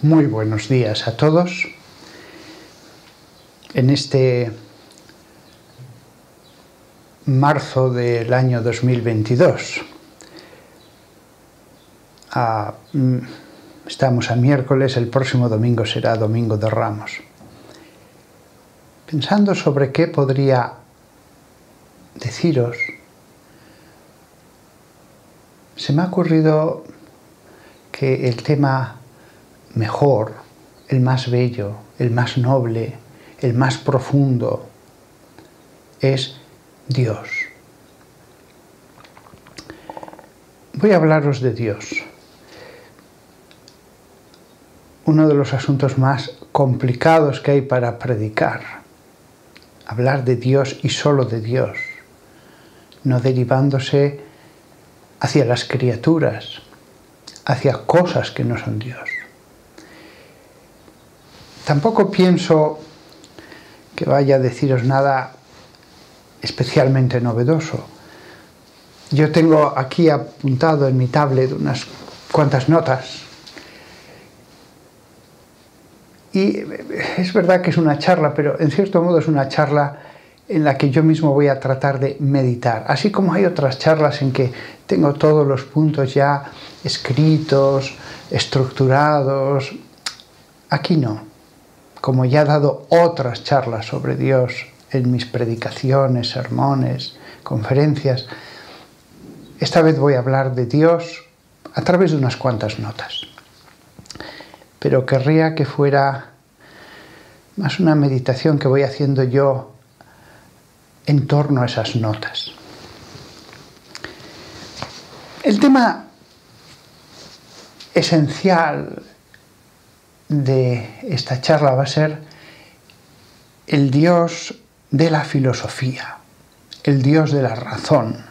Muy buenos días a todos. En este marzo del año 2022, estamos a miércoles, el próximo domingo será Domingo de Ramos. Pensando sobre qué podría deciros, se me ha ocurrido que el tema mejor, el más bello, el más noble, el más profundo, es Dios. Voy a hablaros de Dios. Uno de los asuntos más complicados que hay para predicar. Hablar de Dios y solo de Dios, no derivándose hacia las criaturas, hacia cosas que no son Dios. Tampoco pienso que vaya a deciros nada especialmente novedoso. Yo tengo aquí apuntado en mi tablet unas cuantas notas. Y es verdad que es una charla, pero en cierto modo es una charla en la que yo mismo voy a tratar de meditar. Así como hay otras charlas en que tengo todos los puntos ya escritos, estructurados. Aquí no. Como ya he dado otras charlas sobre Dios en mis predicaciones, sermones, conferencias, esta vez voy a hablar de Dios a través de unas cuantas notas. Pero querría que fuera más una meditación que voy haciendo yo en torno a esas notas. El tema esencial de esta charla va a ser el Dios de la filosofía, el Dios de la razón.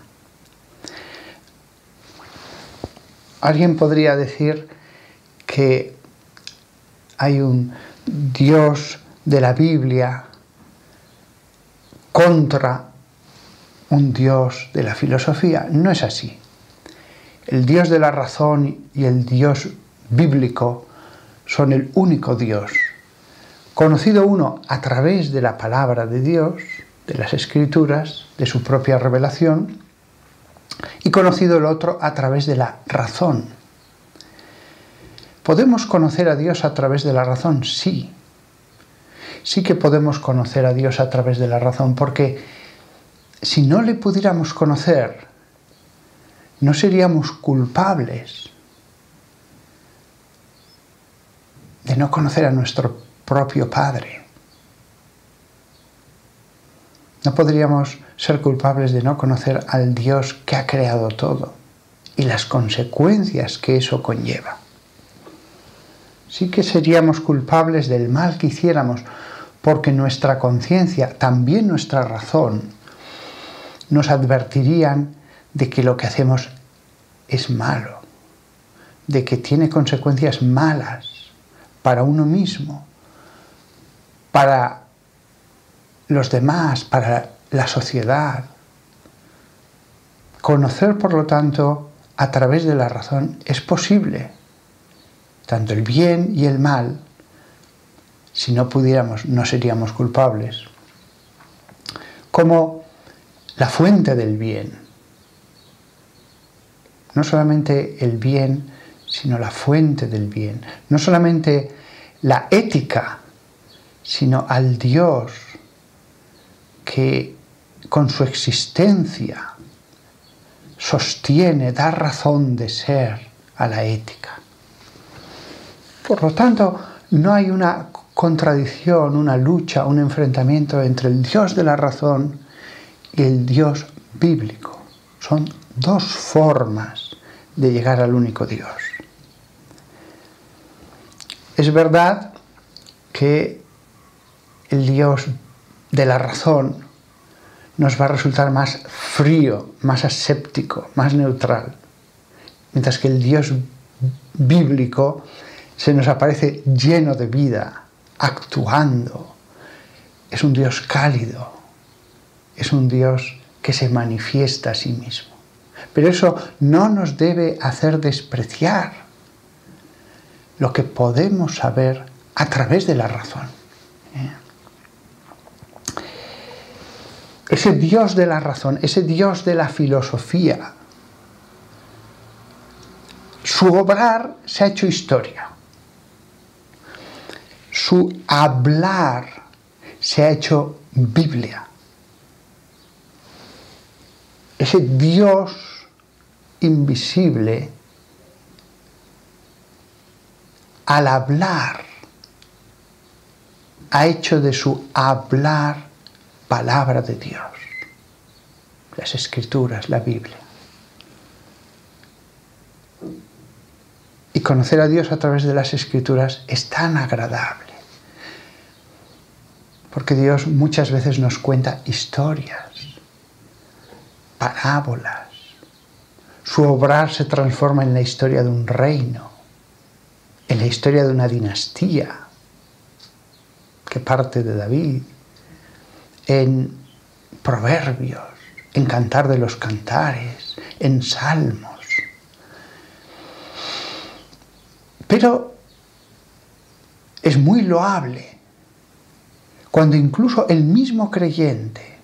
Alguien podría decir que hay un Dios de la Biblia contra un Dios de la filosofía. No es así. El Dios de la razón y el Dios bíblico son el único Dios, conocido uno a través de la palabra de Dios, de las Escrituras, de su propia revelación, y conocido el otro a través de la razón. ¿Podemos conocer a Dios a través de la razón? Sí. Sí que podemos conocer a Dios a través de la razón, porque si no le pudiéramos conocer, no seríamos culpables de no conocer a nuestro propio Padre. No podríamos ser culpables de no conocer al Dios que ha creado todo y las consecuencias que eso conlleva. Sí que seríamos culpables del mal que hiciéramos, porque nuestra conciencia, también nuestra razón, nos advertirían de que lo que hacemos es malo, de que tiene consecuencias malas para uno mismo, para los demás, para la sociedad. Conocer, por lo tanto, a través de la razón es posible, tanto el bien y el mal. Si no pudiéramos, no seríamos culpables. Como la fuente del bien. No solamente el bien, sino la fuente del bien. No solamente la ética, sino al Dios que con su existencia sostiene, da razón de ser a la ética. Por lo tanto, no hay una contradicción, una lucha, un enfrentamiento entre el Dios de la razón y el Dios bíblico. Son dos formas de llegar al único Dios. Es verdad que el Dios de la razón nos va a resultar más frío, más aséptico, más neutral, mientras que el Dios bíblico se nos aparece lleno de vida, actuando. Es un Dios cálido, es un Dios que se manifiesta a sí mismo. Pero eso no nos debe hacer despreciar lo que podemos saber a través de la razón. Ese Dios de la razón, ese Dios de la filosofía, su obrar se ha hecho historia. Su hablar se ha hecho Biblia. Ese Dios invisible, al hablar, ha hecho de su hablar palabra de Dios. Las Escrituras, la Biblia. Y conocer a Dios a través de las Escrituras es tan agradable. Porque Dios muchas veces nos cuenta historias, parábolas. Su obrar se transforma en la historia de un reino, en la historia de una dinastía que parte de David, en proverbios, en Cantar de los Cantares, en salmos. Pero es muy loable cuando incluso el mismo creyente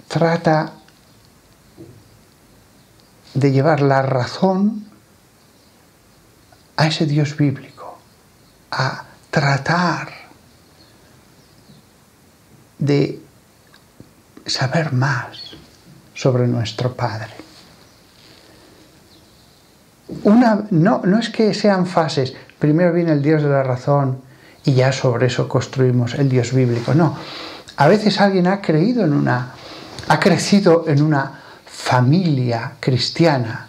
trata de llevar la razón a ese Dios bíblico, a tratar de saber más sobre nuestro Padre. No es que sean fases, primero viene el Dios de la razón y ya sobre eso construimos el Dios bíblico. No, a veces alguien ha crecido en una familia cristiana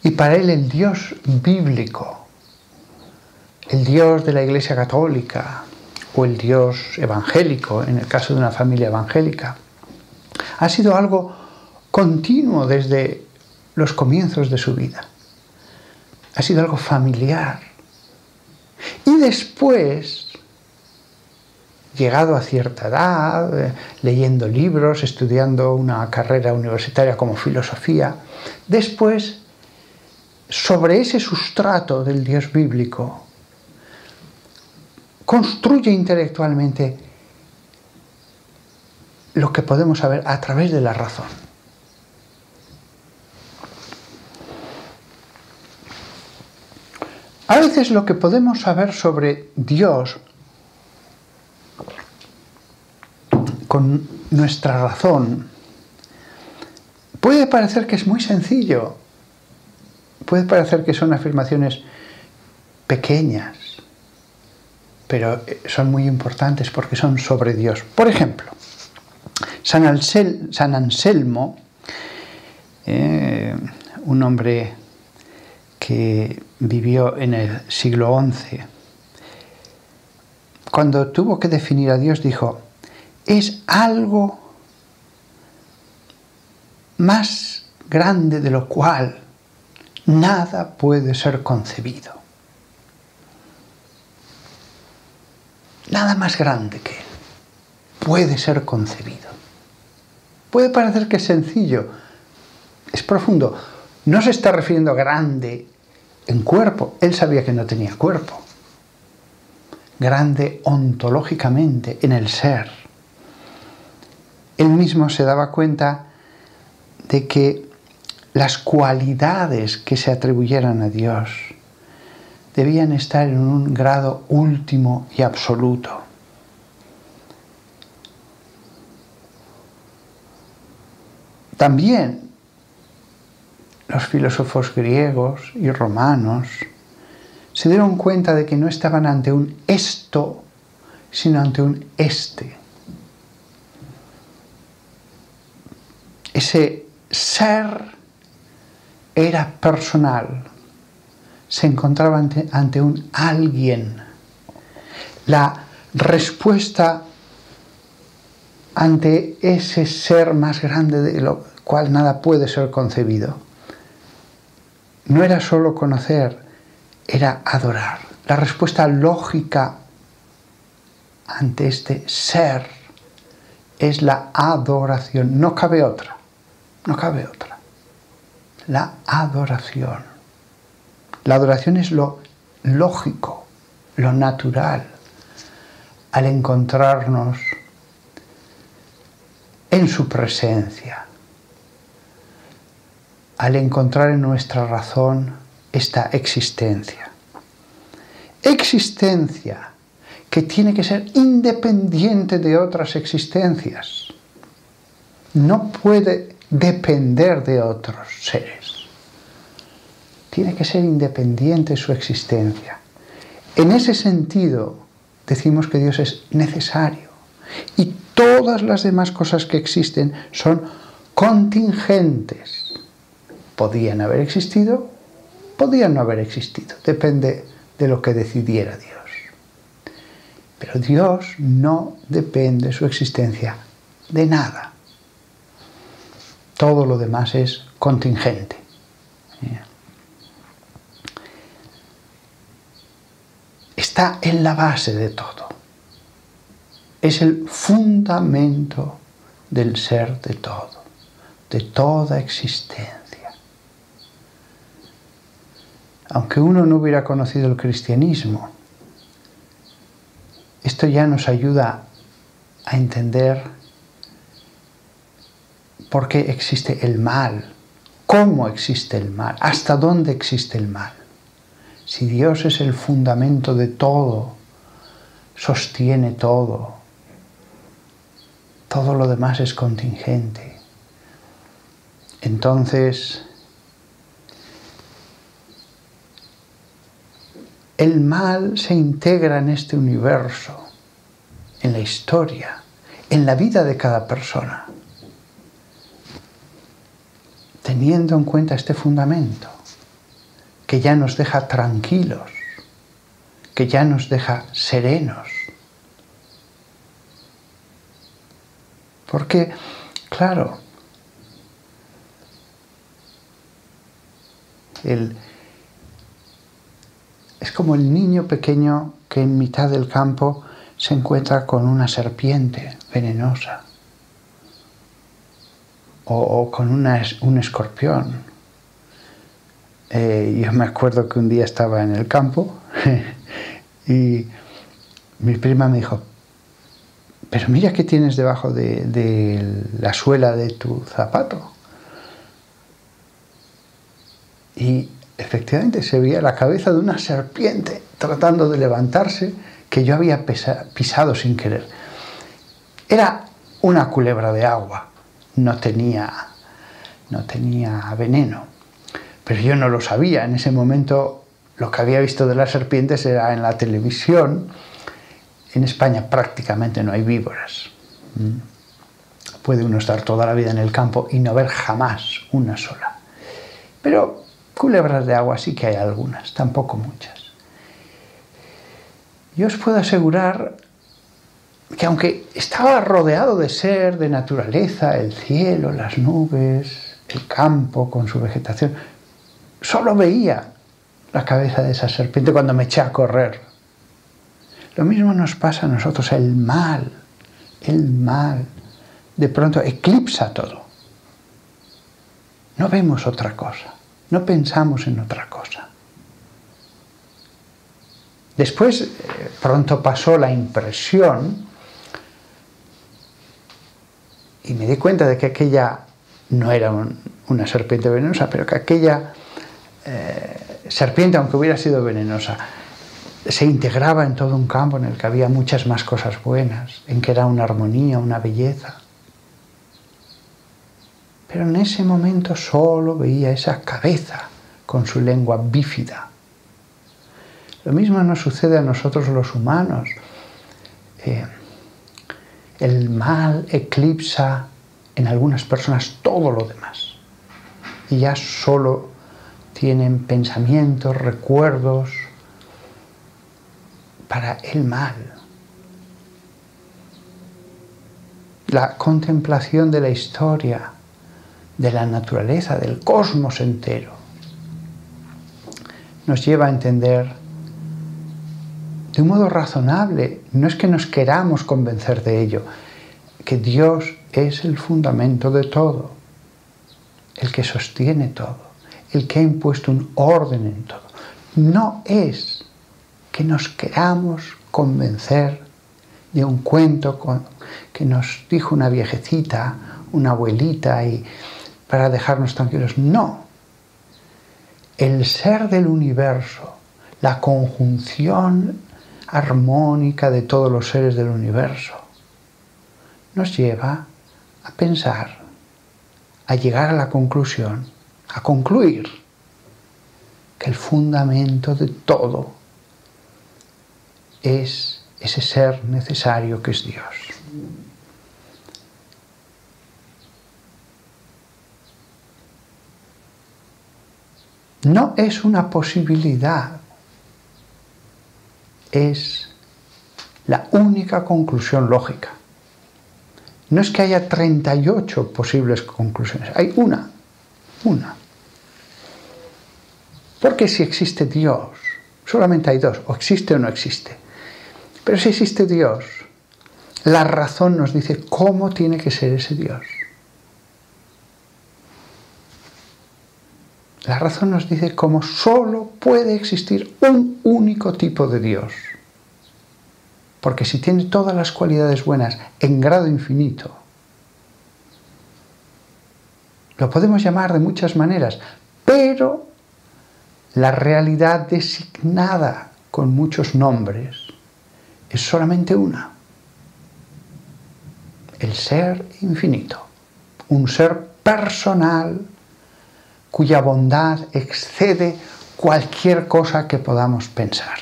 y para él el Dios bíblico, el Dios de la Iglesia Católica o el Dios evangélico, en el caso de una familia evangélica, ha sido algo continuo desde los comienzos de su vida. Ha sido algo familiar. Y después, llegado a cierta edad, leyendo libros, estudiando una carrera universitaria como filosofía, después, sobre ese sustrato del Dios bíblico, construye intelectualmente lo que podemos saber a través de la razón. A veces lo que podemos saber sobre Dios con nuestra razón puede parecer que es muy sencillo, puede parecer que son afirmaciones pequeñas, pero son muy importantes porque son sobre Dios. Por ejemplo, San Anselmo, un hombre que vivió en el siglo XI, cuando tuvo que definir a Dios dijo: es algo más grande de lo cual nada puede ser concebido. Nada más grande que Él puede ser concebido. Puede parecer que es sencillo, es profundo. No se está refiriendo a grande en cuerpo. Él sabía que no tenía cuerpo. Grande ontológicamente, en el ser. Él mismo se daba cuenta de que las cualidades que se atribuyeran a Dios debían estar en un grado último y absoluto. También los filósofos griegos y romanos se dieron cuenta de que no estaban ante un esto, sino ante un este. Ese ser era personal, se encontraba ante un alguien. La respuesta ante ese ser más grande de lo cual nada puede ser concebido no era solo conocer, era adorar. La respuesta lógica ante este ser es la adoración. No cabe otra. No cabe otra. La adoración. La adoración es lo lógico, lo natural, al encontrarnos en su presencia, al encontrar en nuestra razón esta existencia. Existencia que tiene que ser independiente de otras existencias. No puede depender de otros seres. Tiene que ser independiente su existencia. En ese sentido, decimos que Dios es necesario. Y todas las demás cosas que existen son contingentes. Podían haber existido, podían no haber existido. Depende de lo que decidiera Dios. Pero Dios no depende su existencia de nada. Todo lo demás es contingente. Está en la base de todo. Es el fundamento del ser de todo, de toda existencia. Aunque uno no hubiera conocido el cristianismo, esto ya nos ayuda a entender por qué existe el mal, cómo existe el mal, hasta dónde existe el mal. Si Dios es el fundamento de todo, sostiene todo, todo lo demás es contingente. Entonces, el mal se integra en este universo, en la historia, en la vida de cada persona, teniendo en cuenta este fundamento, que ya nos deja tranquilos, que ya nos deja serenos. Porque, claro, es como el niño pequeño que en mitad del campo se encuentra con una serpiente venenosa o con un escorpión. Yo me acuerdo que un día estaba en el campo y mi prima me dijo: pero mira qué tienes debajo de la suela de tu zapato. Y efectivamente se veía la cabeza de una serpiente tratando de levantarse, que yo había pisado sin querer. Era una culebra de agua, no tenía veneno, pero yo no lo sabía. En ese momento lo que había visto de las serpientes era en la televisión. En España prácticamente no hay víboras. Puede uno estar toda la vida en el campo y no ver jamás una sola. Pero culebras de agua sí que hay algunas, tampoco muchas. Yo os puedo asegurar que aunque estaba rodeado de naturaleza, el cielo, las nubes, el campo con su vegetación, solo veía la cabeza de esa serpiente cuando me eché a correr. Lo mismo nos pasa a nosotros, el mal, de pronto eclipsa todo. No vemos otra cosa, no pensamos en otra cosa. Después, pronto pasó la impresión y me di cuenta de que aquella no era una serpiente venenosa, pero que aquella serpiente, aunque hubiera sido venenosa, se integraba en todo un campo en el que había muchas más cosas buenas, en que era una armonía, una belleza. Pero en ese momento solo veía esa cabeza con su lengua bífida. Lo mismo nos sucede a nosotros los humanos. El mal eclipsa en algunas personas todo lo demás. Y ya solo tienen pensamientos, recuerdos para el mal. La contemplación de la historia, de la naturaleza, del cosmos entero, nos lleva a entender de un modo razonable, no es que nos queramos convencer de ello, que Dios es el fundamento de todo, el que sostiene todo, el que ha impuesto un orden en todo. no es que nos queramos convencer de un cuento que nos dijo una viejecita, una abuelita, y para dejarnos tranquilos. No. El ser del universo, la conjunción armónica de todos los seres del universo, nos lleva a pensar, a llegar a la conclusión, a concluir que el fundamento de todo es ese ser necesario que es Dios. No es una posibilidad, es la única conclusión lógica. No es que haya 38 posibles conclusiones, hay una. Porque si existe Dios, solamente hay dos, o existe o no existe. Pero si existe Dios, la razón nos dice cómo tiene que ser ese Dios. La razón nos dice cómo solo puede existir un único tipo de Dios. Porque si tiene todas las cualidades buenas en grado infinito, lo podemos llamar de muchas maneras, pero la realidad designada con muchos nombres es solamente una. El ser infinito, un ser personal cuya bondad excede cualquier cosa que podamos pensar.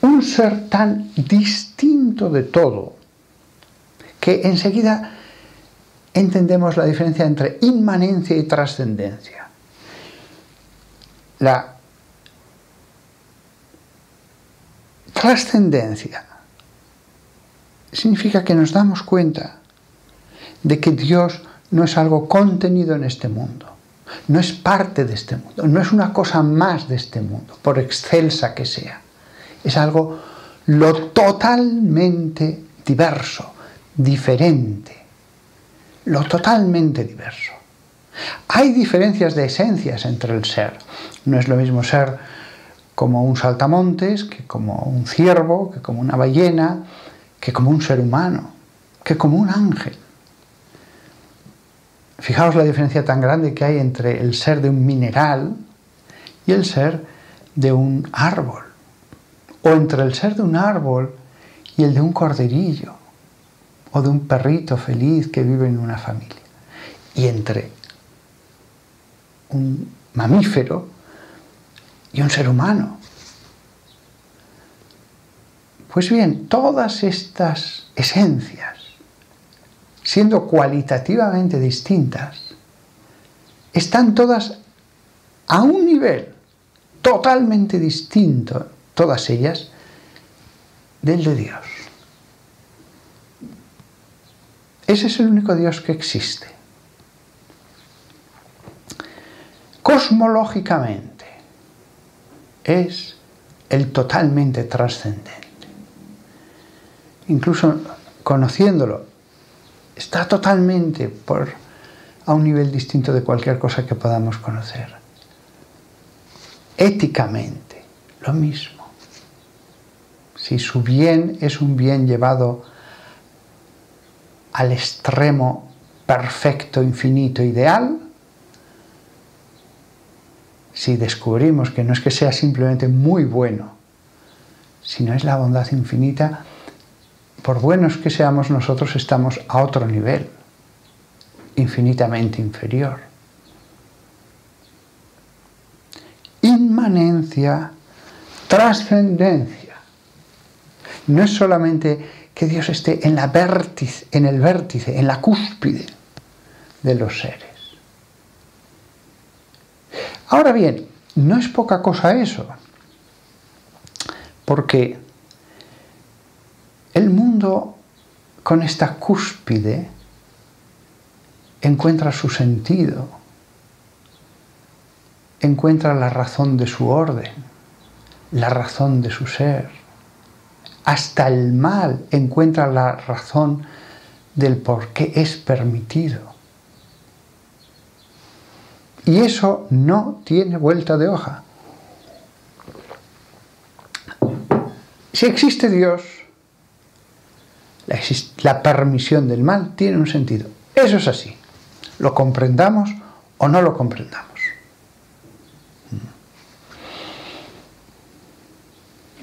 Un ser tan distinto de todo que enseguida entendemos la diferencia entre inmanencia y trascendencia. La trascendencia significa que nos damos cuenta de que Dios no es algo contenido en este mundo, no es parte de este mundo, no es una cosa más de este mundo, por excelsa que sea. Es algo lo totalmente diverso, diferente, lo totalmente diverso. Hay diferencias de esencias entre el ser. No es lo mismo ser como un saltamontes, que como un ciervo, que como una ballena, que como un ser humano, que como un ángel. Fijaos la diferencia tan grande que hay entre el ser de un mineral y el ser de un árbol, o entre el ser de un árbol y el de un corderillo, o de un perrito feliz que vive en una familia, y entre un mamífero y un ser humano. Pues bien, todas estas esencias, siendo cualitativamente distintas, están todas a un nivel totalmente distinto, todas ellas, del de Dios. Ese es el único Dios que existe. Cosmológicamente, es el totalmente trascendente. Incluso conociéndolo, está totalmente a un nivel distinto de cualquier cosa que podamos conocer. Éticamente, lo mismo. Si su bien es un bien llevado al extremo perfecto, infinito, ideal, si descubrimos que no es que sea simplemente muy bueno, sino es la bondad infinita, por buenos que seamos nosotros, estamos a otro nivel, infinitamente inferior. Inmanencia, trascendencia. No es solamente que Dios esté en el vértice, en la cúspide de los seres. Ahora bien, no es poca cosa eso, porque el mundo con esta cúspide encuentra su sentido, encuentra la razón de su orden, la razón de su ser. Hasta el mal encuentra la razón del por qué es permitido. Y eso no tiene vuelta de hoja. Si existe Dios, la permisión del mal tiene un sentido. Eso es así. Lo comprendamos o no lo comprendamos.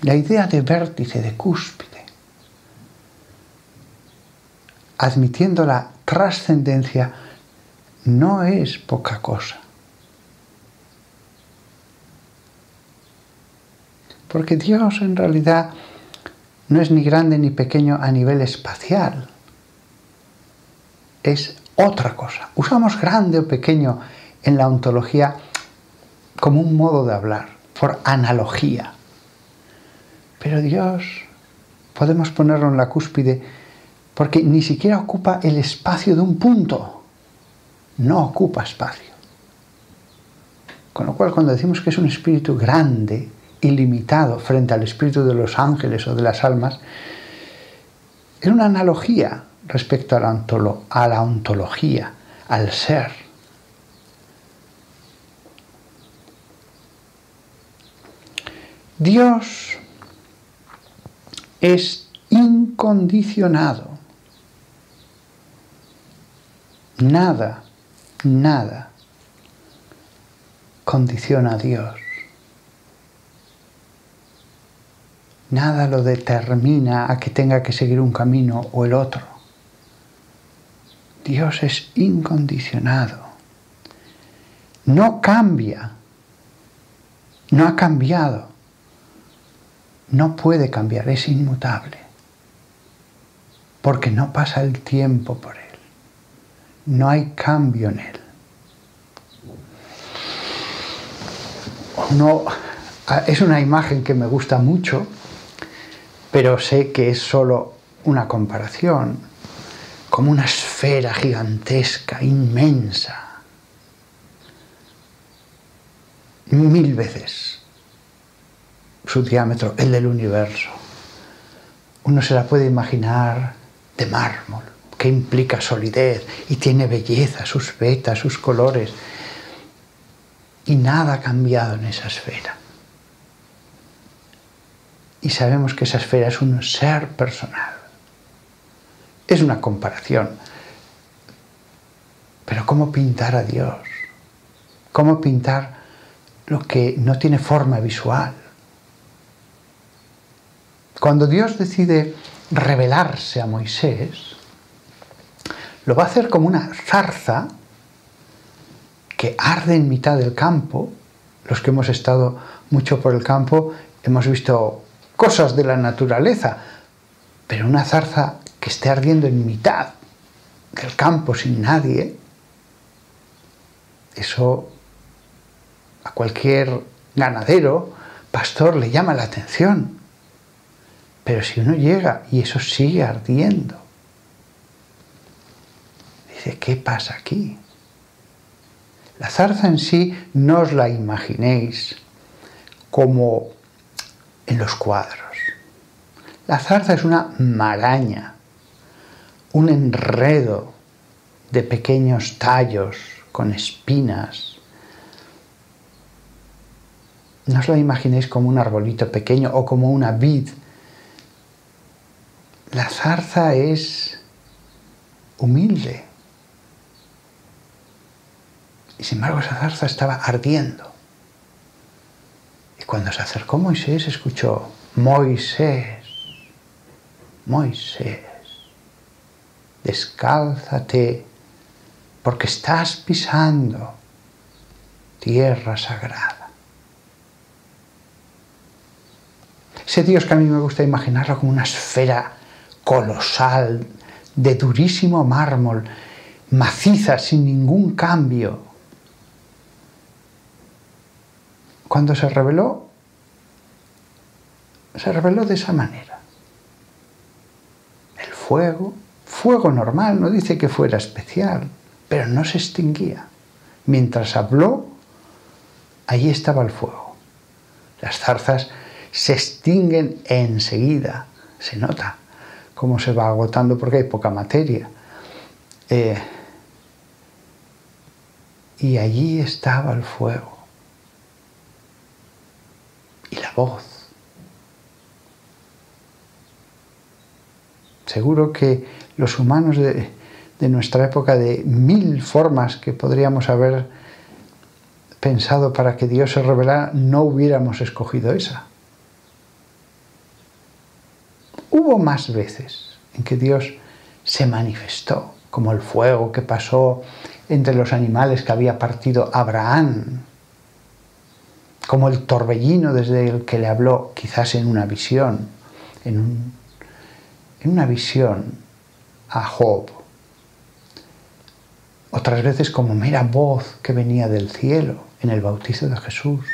La idea de vértice, de cúspide, admitiendo la trascendencia, no es poca cosa. Porque Dios en realidad no es ni grande ni pequeño a nivel espacial. Es otra cosa. Usamos grande o pequeño en la ontología como un modo de hablar, por analogía. Pero Dios podemos ponerlo en la cúspide porque ni siquiera ocupa el espacio de un punto. No ocupa espacio. Con lo cual, cuando decimos que es un espíritu grande, ilimitado, frente al espíritu de los ángeles o de las almas, es una analogía respecto a la ontología, al ser. Dios es incondicionado. Nada condiciona a Dios. Nada lo determina a que tenga que seguir un camino o el otro. Dios es incondicionado. No cambia. No ha cambiado. No puede cambiar, es inmutable. Porque no pasa el tiempo por él. No hay cambio en él. No, es una imagen que me gusta mucho, pero sé que es solo una comparación, como una esfera gigantesca, inmensa, 1000 veces su diámetro, el del universo. Uno se la puede imaginar de mármol, que implica solidez y tiene belleza, sus vetas, sus colores, y nada ha cambiado en esa esfera. Y sabemos que esa esfera es un ser personal. Es una comparación. Pero ¿cómo pintar a Dios? ¿Cómo pintar lo que no tiene forma visual? Cuando Dios decide revelarse a Moisés, lo va a hacer como una zarza que arde en mitad del campo. Los que hemos estado mucho por el campo hemos visto cosas de la naturaleza, pero una zarza que esté ardiendo en mitad del campo sin nadie, eso a cualquier ganadero, pastor, le llama la atención. Pero si uno llega y eso sigue ardiendo, dice, ¿qué pasa aquí? La zarza en sí no os la imaginéis como en los cuadros. La zarza es una maraña, un enredo de pequeños tallos con espinas. No os la imaginéis como un arbolito pequeño o como una vid. La zarza es humilde. Y sin embargo esa zarza estaba ardiendo. Y cuando se acercó Moisés, escuchó, Moisés, Moisés, descálzate, porque estás pisando tierra sagrada. Ese Dios que a mí me gusta imaginarlo como una esfera colosal, de durísimo mármol, maciza, sin ningún cambio. Cuando se reveló de esa manera. El fuego normal, no dice que fuera especial, pero no se extinguía. Mientras habló, allí estaba el fuego. Las zarzas se extinguen enseguida, se nota cómo se va agotando porque hay poca materia. y allí estaba el fuego y la voz. Seguro que los humanos de nuestra época, de 1000 formas que podríamos haber pensado para que Dios se revelara, no hubiéramos escogido esa. Hubo más veces en que Dios se manifestó, como el fuego que pasó entre los animales que había partido Abraham, como el torbellino desde el que le habló, quizás en una visión, en una visión a Job. Otras veces como mera voz que venía del cielo en el bautizo de Jesús.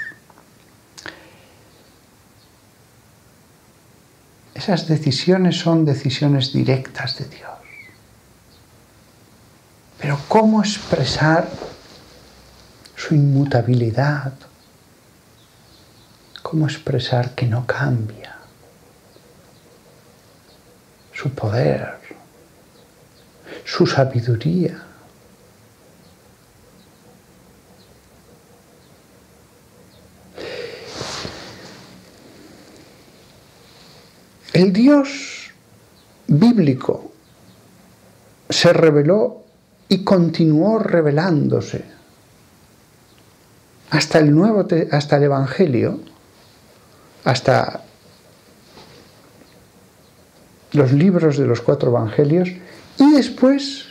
Esas decisiones son decisiones directas de Dios. Pero ¿cómo expresar su inmutabilidad? ¿Cómo expresar que no cambia? Su poder, su sabiduría. El Dios bíblico se reveló y continuó revelándose hasta el Evangelio, hasta los libros de los 4 Evangelios, y después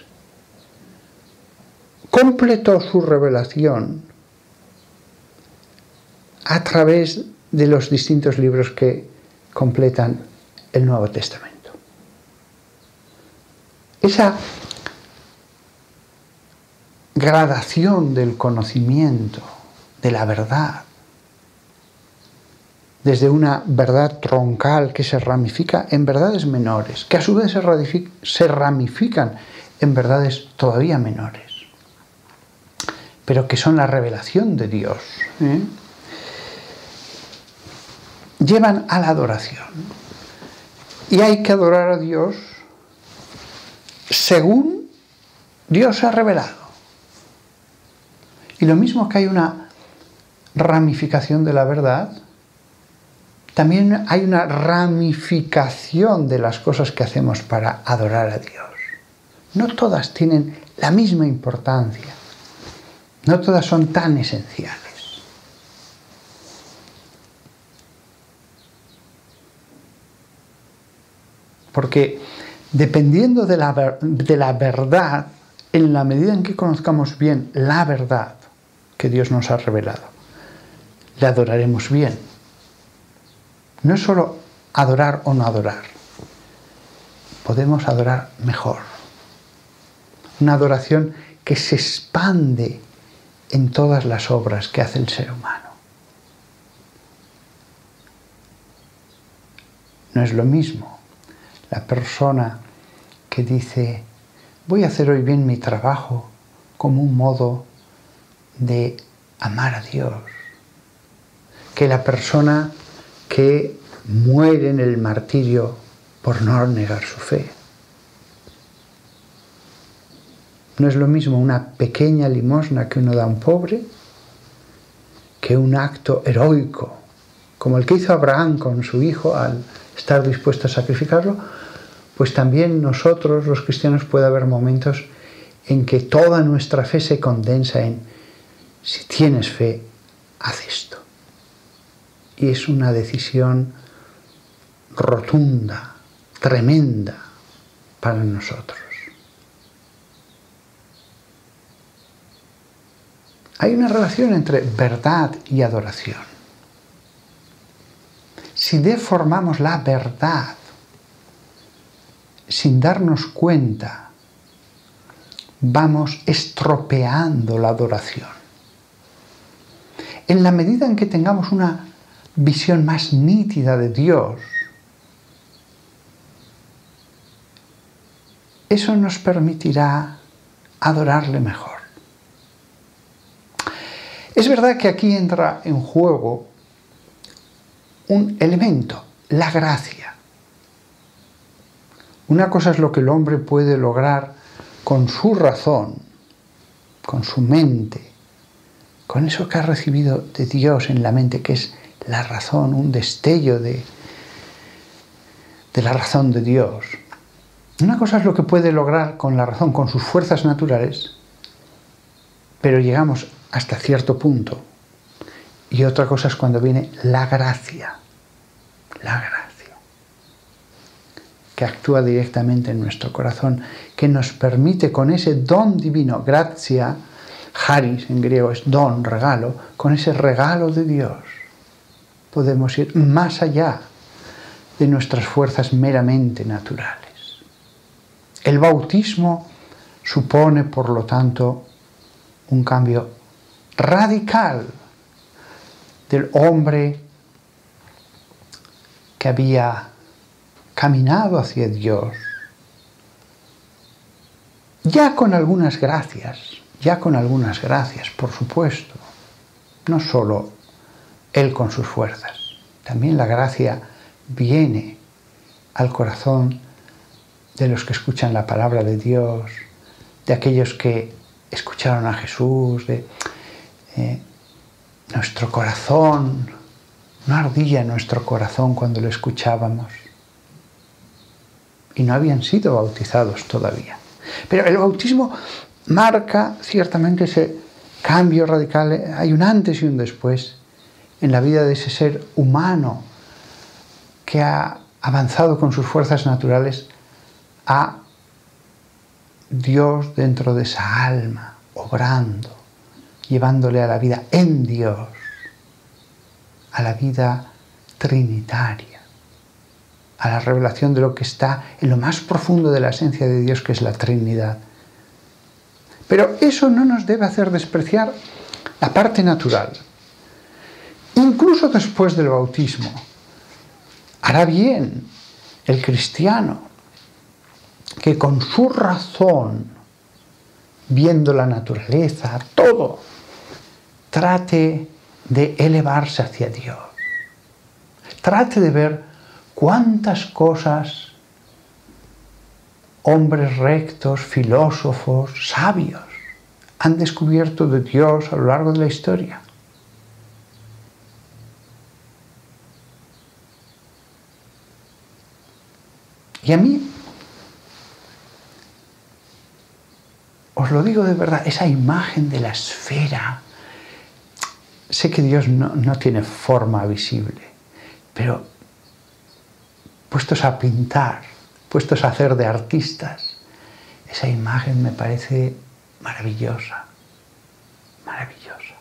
completó su revelación a través de los distintos libros que completan el Nuevo Testamento. Esa gradación del conocimiento, de la verdad, desde una verdad troncal que se ramifica en verdades menores, que a su vez se ramifican en verdades todavía menores, pero que son la revelación de Dios, llevan a la adoración. Y hay que adorar a Dios según Dios ha revelado. Y lo mismo que hay una ramificación de la verdad, también hay una ramificación de las cosas que hacemos para adorar a Dios. No todas tienen la misma importancia, no todas son tan esenciales. Porque dependiendo de la verdad, en la medida en que conozcamos bien la verdad que Dios nos ha revelado, le adoraremos bien. No es solo adorar o no adorar, podemos adorar mejor. Una adoración que se expande en todas las obras que hace el ser humano. No es lo mismo la persona que dice, voy a hacer hoy bien mi trabajo como un modo de amar a Dios, que la persona que muere en el martirio por no negar su fe. No es lo mismo una pequeña limosna que uno da a un pobre que un acto heroico, como el que hizo Abraham con su hijo al estar dispuesto a sacrificarlo. Pues también nosotros, los cristianos, puede haber momentos en que toda nuestra fe se condensa en, si tienes fe, haz esto. Y es una decisión rotunda, tremenda para nosotros. Hay una relación entre verdad y adoración. Si deformamos la verdad sin darnos cuenta, vamos estropeando la adoración. En la medida en que tengamos una visión más nítida de Dios, eso nos permitirá adorarle mejor. Es verdad que aquí entra en juego un elemento, la gracia. Una cosa es lo que el hombre puede lograr con su razón, con su mente, con eso que has recibido de Dios en la mente, que es la razón, un destello de la razón de Dios. Una cosa es lo que puede lograr con la razón, con sus fuerzas naturales, pero llegamos hasta cierto punto. Y otra cosa es cuando viene la gracia, que actúa directamente en nuestro corazón, que nos permite con ese don divino, gratia, charis en griego es don, regalo, con ese regalo de Dios podemos ir más allá de nuestras fuerzas meramente naturales. El bautismo supone, por lo tanto, un cambio radical del hombre que había caminado hacia Dios, ya con algunas gracias, por supuesto, no solo él con sus fuerzas, también la gracia viene al corazón de los que escuchan la palabra de Dios, de aquellos que escucharon a Jesús, nuestro corazón, no ardía nuestro corazón cuando lo escuchábamos. Y no habían sido bautizados todavía. Pero el bautismo marca ciertamente ese cambio radical. Hay un antes y un después en la vida de ese ser humano que ha avanzado con sus fuerzas naturales a Dios dentro de esa alma, obrando, llevándole a la vida en Dios, a la vida trinitaria, a la revelación de lo que está en lo más profundo de la esencia de Dios, que es la Trinidad. Pero eso no nos debe hacer despreciar la parte natural. Incluso después del bautismo, hará bien el cristiano que con su razón, viendo la naturaleza, todo, trate de elevarse hacia Dios. Trate de ver cuántas cosas hombres rectos, filósofos, sabios han descubierto de Dios a lo largo de la historia. Y a mí, os lo digo de verdad, esa imagen de la esfera, sé que Dios no tiene forma visible, pero puestos a pintar, puestos a hacer de artistas, esa imagen me parece maravillosa, maravillosa.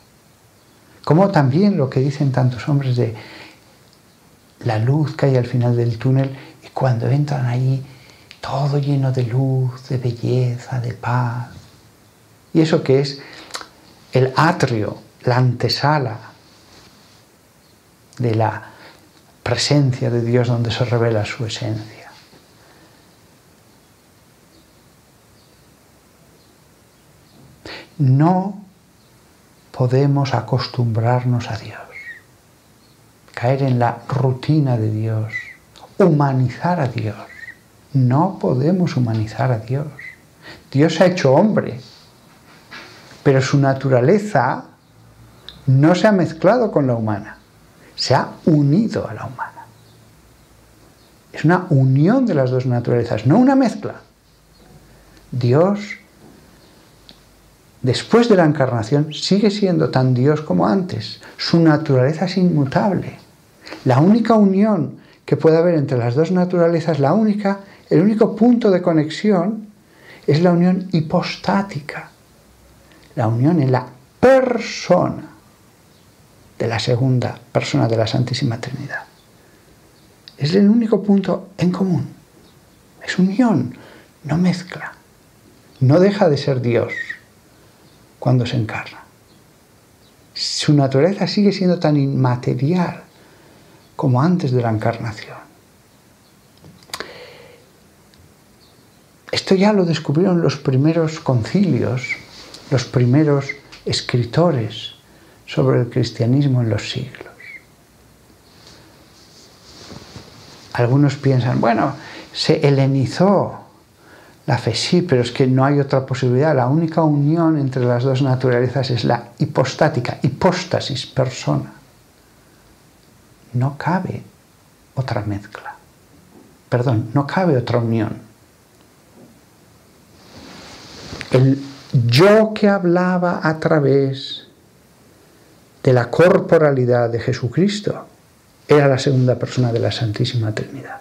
Como también lo que dicen tantos hombres de la luz que hay al final del túnel, y cuando entran allí, todo lleno de luz, de belleza, de paz. Y eso que es el atrio, la antesala de la presencia de Dios donde se revela su esencia. No podemos acostumbrarnos a Dios, caer en la rutina de Dios, humanizar a Dios. No podemos humanizar a Dios. Dios se ha hecho hombre, pero su naturaleza no se ha mezclado con la humana, se ha unido a la humana. Es una unión de las dos naturalezas, no una mezcla. Dios, después de la encarnación, sigue siendo tan Dios como antes. Su naturaleza es inmutable. La única unión que puede haber entre las dos naturalezas, el único punto de conexión es la unión hipostática, la unión en la persona de la segunda persona de la Santísima Trinidad. Es el único punto en común. Es unión, no mezcla. No deja de ser Dios cuando se encarna. Su naturaleza sigue siendo tan inmaterial como antes de la encarnación. Esto ya lo descubrieron los primeros concilios, los primeros escritores sobre el cristianismo en los siglos. Algunos piensan, bueno, se helenizó La fe sí, pero es que no hay otra posibilidad. La única unión entre las dos naturalezas es la hipostática, hipóstasis, persona. No cabe otra mezcla. Perdón, no cabe otra unión. El yo que hablaba a través de la corporalidad de Jesucristo era la segunda persona de la Santísima Trinidad.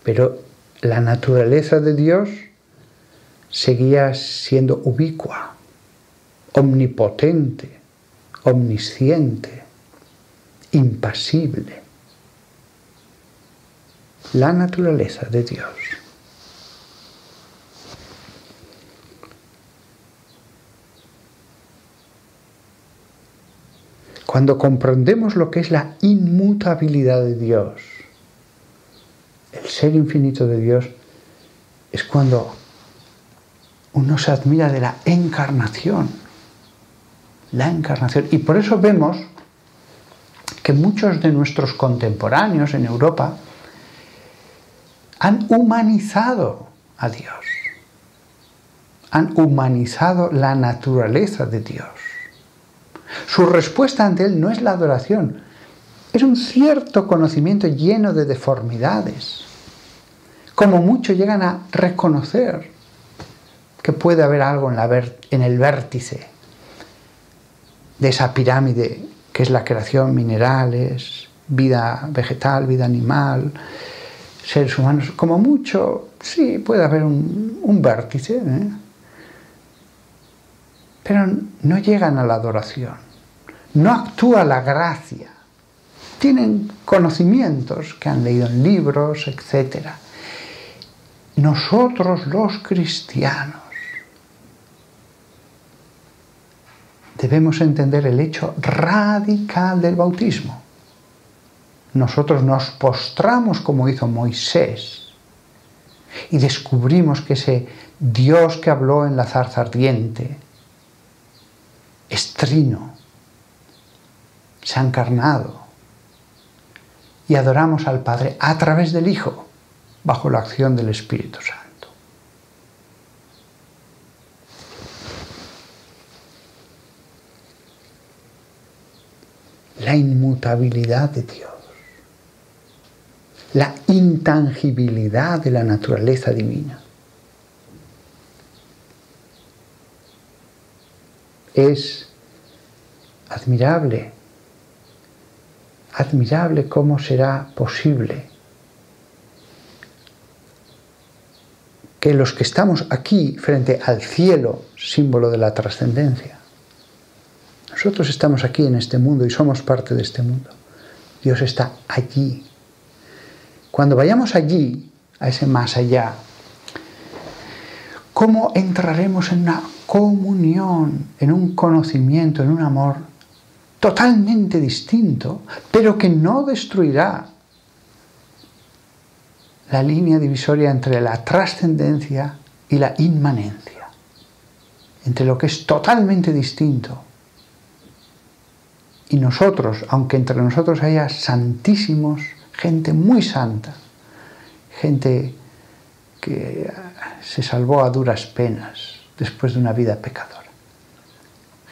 Pero la naturaleza de Dios seguía siendo ubicua, omnipotente, omnisciente, impasible. La naturaleza de Dios. Cuando comprendemos lo que es la inmutabilidad de Dios, el ser infinito de Dios, es cuando uno se admira de la encarnación. La encarnación. Y por eso vemos que muchos de nuestros contemporáneos en Europa han humanizado a Dios. Han humanizado la naturaleza de Dios. Su respuesta ante Él no es la adoración, es un cierto conocimiento lleno de deformidades. Como mucho llegan a reconocer que puede haber algo en el vértice de esa pirámide que es la creación, minerales, vida vegetal, vida animal, seres humanos. Como mucho, sí, puede haber un vértice, pero no llegan a la adoración. No actúa la gracia. Tienen conocimientos que han leído en libros, etc. Nosotros los cristianos debemos entender el hecho radical del bautismo. Nosotros nos postramos como hizo Moisés y descubrimos que ese Dios que habló en la zarza ardiente es trino, se ha encarnado, y adoramos al Padre a través del Hijo, bajo la acción del Espíritu Santo. La inmutabilidad de Dios, la intangibilidad de la naturaleza divina. Es admirable cómo será posible que los que estamos aquí frente al cielo, símbolo de la trascendencia, nosotros estamos aquí en este mundo y somos parte de este mundo. Dios está allí. Cuando vayamos allí, a ese más allá, ¿cómo entraremos en una comunión, en un conocimiento, en un amor totalmente distinto, pero que no destruirá la línea divisoria entre la trascendencia y la inmanencia, entre lo que es totalmente distinto? Y nosotros, aunque entre nosotros haya santísimos, gente muy santa, gente que se salvó a duras penas después de una vida pecadora,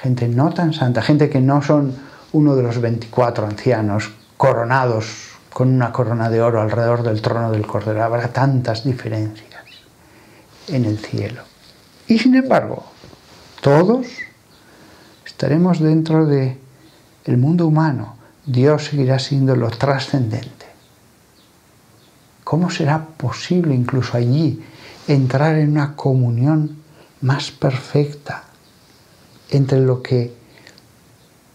gente no tan santa, gente que no son uno de los 24 ancianos coronados con una corona de oro alrededor del trono del Cordero. Habrá tantas diferencias en el cielo. Y sin embargo, todos estaremos dentro del mundo humano. Dios seguirá siendo lo trascendente. ¿Cómo será posible incluso allí entrar en una comunión más perfecta entre lo que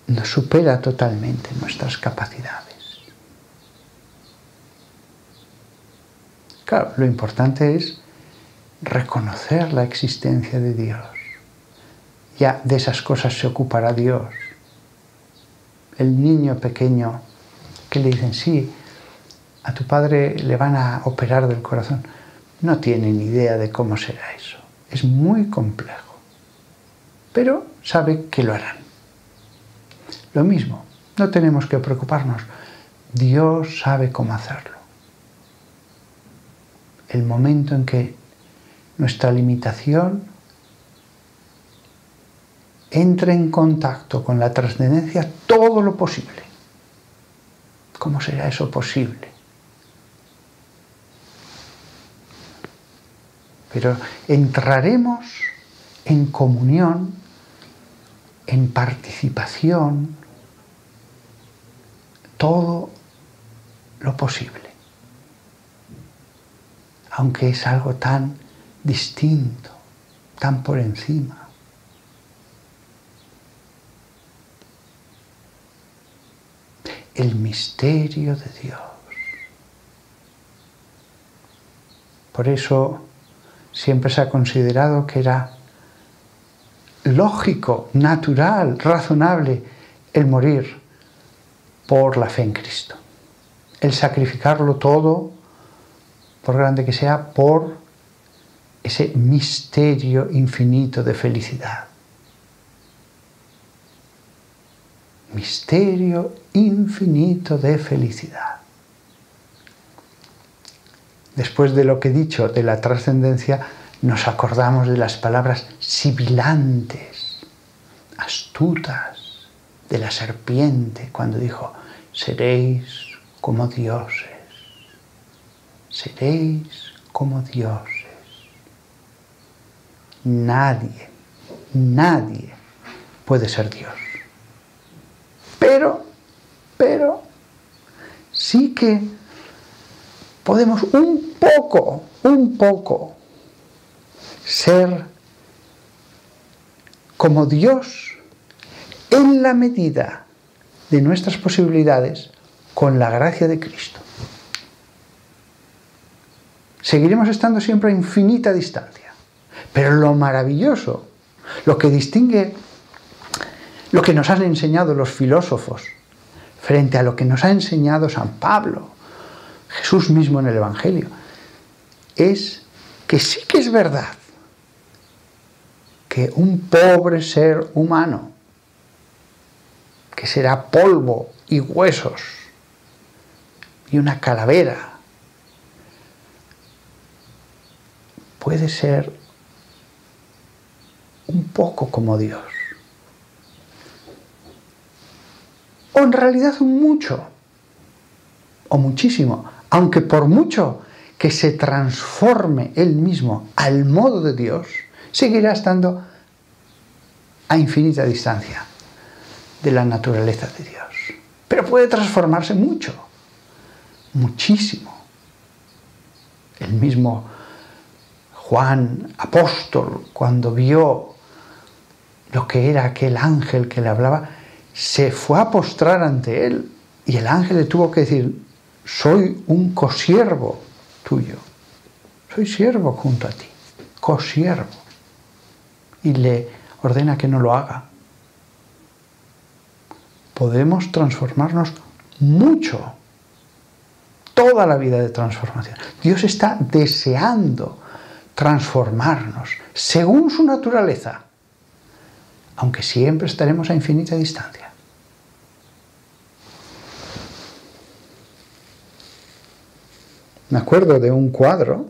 nos supera totalmente nuestras capacidades? Claro, lo importante es reconocer la existencia de Dios. Ya de esas cosas se ocupará Dios. El niño pequeño que le dicen, sí, a tu padre le van a operar del corazón, no tiene ni idea de cómo será eso. Es muy complejo. Pero sabe que lo harán. Lo mismo, no tenemos que preocuparnos. Dios sabe cómo hacerlo. el momento en que nuestra limitación entre en contacto con la trascendencia todo lo posible. ¿Cómo será eso posible? Pero entraremos en comunión, en participación, todo lo posible. Aunque es algo tan distinto, tan por encima. El misterio de Dios. Por eso siempre se ha considerado que era lógico, natural, razonable el morir por la fe en Cristo. El sacrificarlo todo, por grande que sea, por ese misterio infinito de felicidad. Misterio infinito de felicidad. Después de lo que he dicho de la trascendencia, nos acordamos de las palabras sibilantes, astutas, de la serpiente, cuando dijo, seréis como dioses, seréis como dioses. Nadie puede ser Dios. Pero sí que podemos un poco ser como Dios en la medida de nuestras posibilidades con la gracia de Cristo. Seguiremos estando siempre a infinita distancia, pero lo maravilloso, lo que distingue lo que nos han enseñado los filósofos frente a lo que nos ha enseñado San Pablo, Jesús mismo en el Evangelio, es que sí que es verdad que un pobre ser humano, que será polvo y huesos y una calavera, puede ser un poco como Dios. O en realidad un mucho, o muchísimo, aunque por mucho que se transforme él mismo al modo de Dios, seguirá estando a infinita distancia de la naturaleza de Dios. Pero puede transformarse mucho, muchísimo. El mismo Juan, apóstol, cuando vio lo que era aquel ángel que le hablaba, se fue a postrar ante él y el ángel le tuvo que decir, soy un consiervo tuyo, soy siervo junto a ti, consiervo. Y le ordena que no lo haga. Podemos transformarnos mucho, toda la vida de transformación. Dios está deseando transformarnos según su naturaleza, aunque siempre estaremos a infinita distancia. Me acuerdo de un cuadro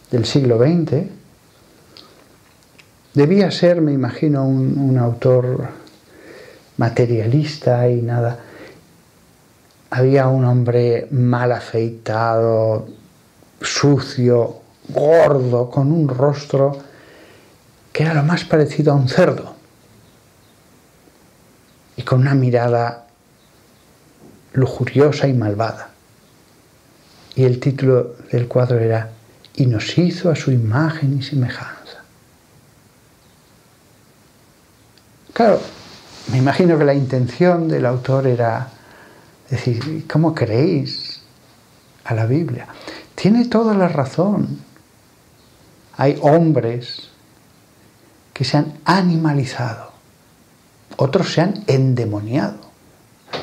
del siglo XX, debía ser, me imagino, un autor materialista y nada. Había un hombre mal afeitado, sucio, gordo, con un rostro que era lo más parecido a un cerdo y con una mirada lujuriosa y malvada. Y el título del cuadro era «Y nos hizo a su imagen y semejanza». Claro, me imagino que la intención del autor era decir, ¿cómo creéis a la Biblia? Tiene toda la razón. Hay hombres que se han animalizado, otros se han endemoniado,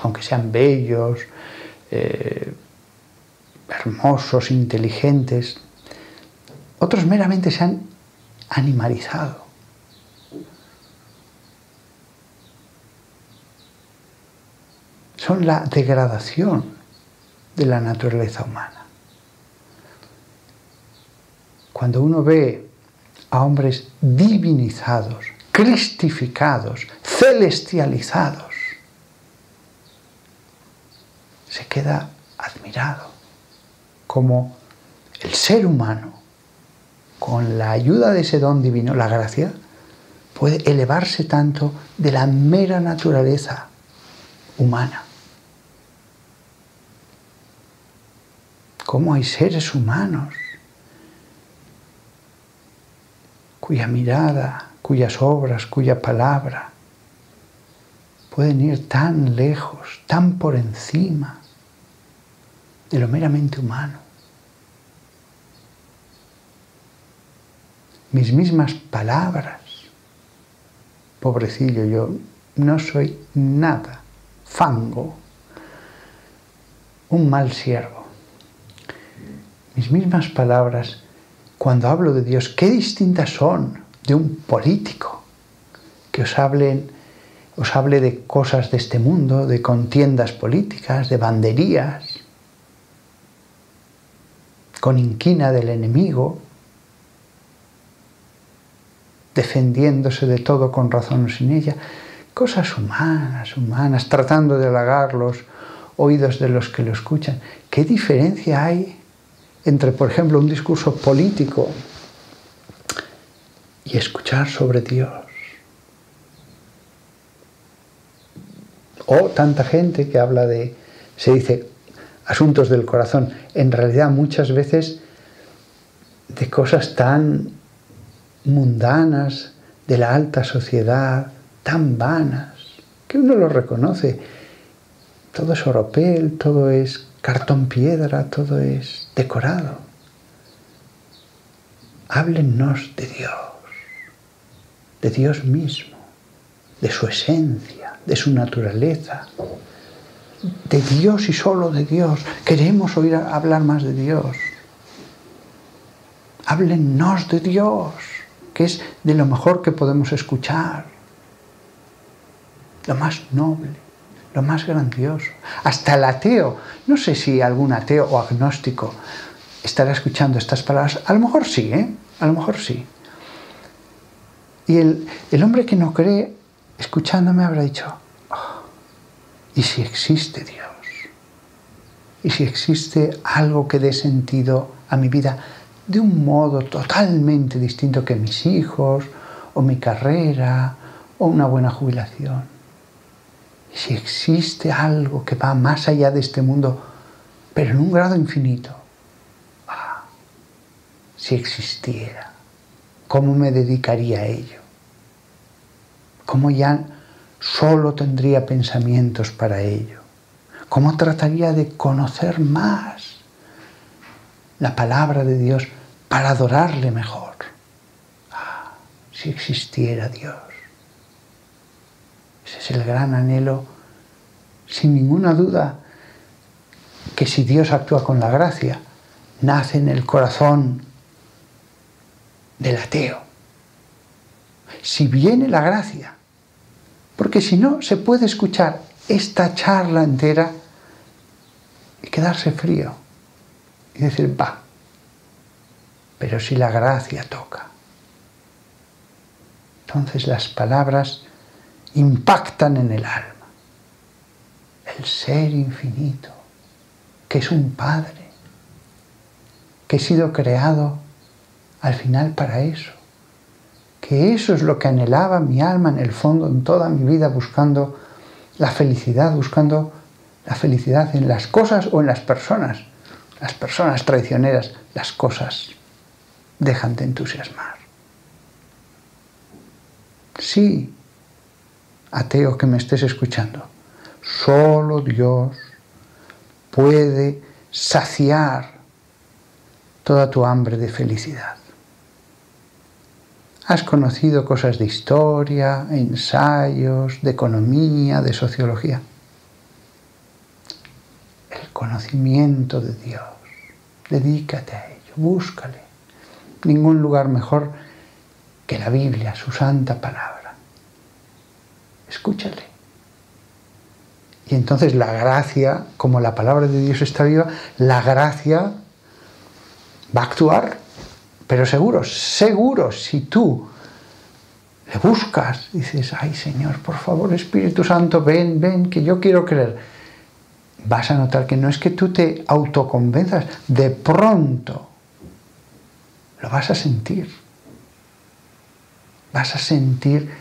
aunque sean bellos, hermosos, inteligentes, otros meramente se han animalizado. Son la degradación de la naturaleza humana. cuando uno ve a hombres divinizados, cristificados, celestializados, se queda admirado como el ser humano, con la ayuda de ese don divino, la gracia, puede elevarse tanto de la mera naturaleza humana. Cómo hay seres humanos cuya mirada, cuyas obras, cuya palabra pueden ir tan lejos, tan por encima de lo meramente humano. Mis mismas palabras, pobrecillo yo, no soy nada, fango, un mal siervo. Mis mismas palabras, cuando hablo de Dios, qué distintas son de un político que os hable de cosas de este mundo, de contiendas políticas, de banderías, con inquina del enemigo, defendiéndose de todo con razón o sin ella, cosas humanas, tratando de halagar los oídos de los que lo escuchan. ¿Qué diferencia hay entre, por ejemplo, un discurso político y escuchar sobre Dios? O tanta gente que habla de, se dice, asuntos del corazón, en realidad muchas veces de cosas tan mundanas, de la alta sociedad, tan vanas, que uno lo reconoce. Todo es oropel, todo es cartón piedra, todo es decorado. Háblennos de Dios mismo, de su esencia, de su naturaleza, de Dios y solo de Dios. Queremos oír hablar más de Dios. Háblennos de Dios, que es de lo mejor que podemos escuchar, lo más noble, lo más grandioso. Hasta el ateo, no sé si algún ateo o agnóstico estará escuchando estas palabras, a lo mejor sí, a lo mejor sí. Y el hombre que no cree, escuchándome, habrá dicho, oh, ¿y si existe Dios? ¿Y si existe algo que dé sentido a mi vida de un modo totalmente distinto que mis hijos, o mi carrera, o una buena jubilación? ¿Y si existe algo que va más allá de este mundo, pero en un grado infinito? Ah, si existiera, ¿cómo me dedicaría a ello? ¿Cómo ya solo tendría pensamientos para ello? ¿Cómo trataría de conocer más la palabra de Dios para adorarle mejor? Ah, si existiera Dios. Ese es el gran anhelo, sin ninguna duda, que si Dios actúa con la gracia, nace en el corazón del ateo. Si viene la gracia, porque si no, se puede escuchar esta charla entera y quedarse frío y decir, va, pero si la gracia toca, entonces las palabras impactan en el alma. El ser infinito, que es un Padre, que he sido creado al final para eso, que eso es lo que anhelaba mi alma en el fondo, en toda mi vida, buscando la felicidad en las cosas o en las personas. Las personas traicioneras, las cosas dejan de entusiasmar. Sí, ateo que me estés escuchando, solo Dios puede saciar toda tu hambre de felicidad. Has conocido cosas de historia, ensayos, de economía, de sociología. El conocimiento de Dios, dedícate a ello, búscale. Ningún lugar mejor que la Biblia, su santa palabra. Escúchale. Y entonces la gracia, como la palabra de Dios está viva, la gracia va a actuar, Pero seguro, seguro, si tú le buscas, dices, ay Señor, por favor, Espíritu Santo, ven, ven, que yo quiero creer, vas a notar que no es que tú te autoconvenzas, de pronto lo vas a sentir. Vas a sentir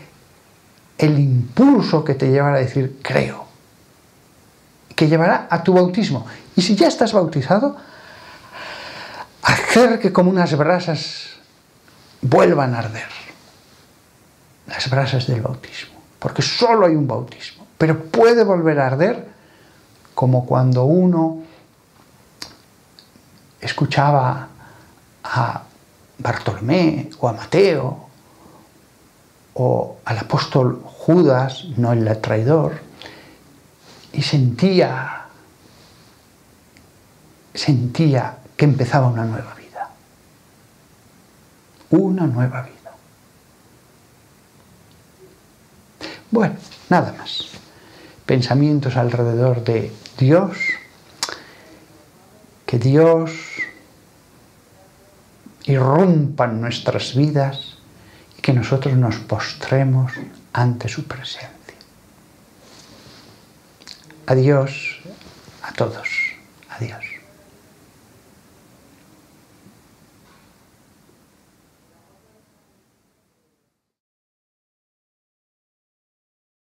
el impulso que te llevará a decir, creo, que llevará a tu bautismo. Y si ya estás bautizado, hacer que como unas brasas vuelvan a arder. Las brasas del bautismo. Porque solo hay un bautismo. Pero puede volver a arder como cuando uno escuchaba a Bartolomé o a Mateo o al apóstol Judas, no el traidor, y sentía que empezaba una nueva vida. Una nueva vida. Bueno, nada más. Pensamientos alrededor de Dios, que Dios irrumpa en nuestras vidas y que nosotros nos postremos ante su presencia. Adiós a todos. Adiós.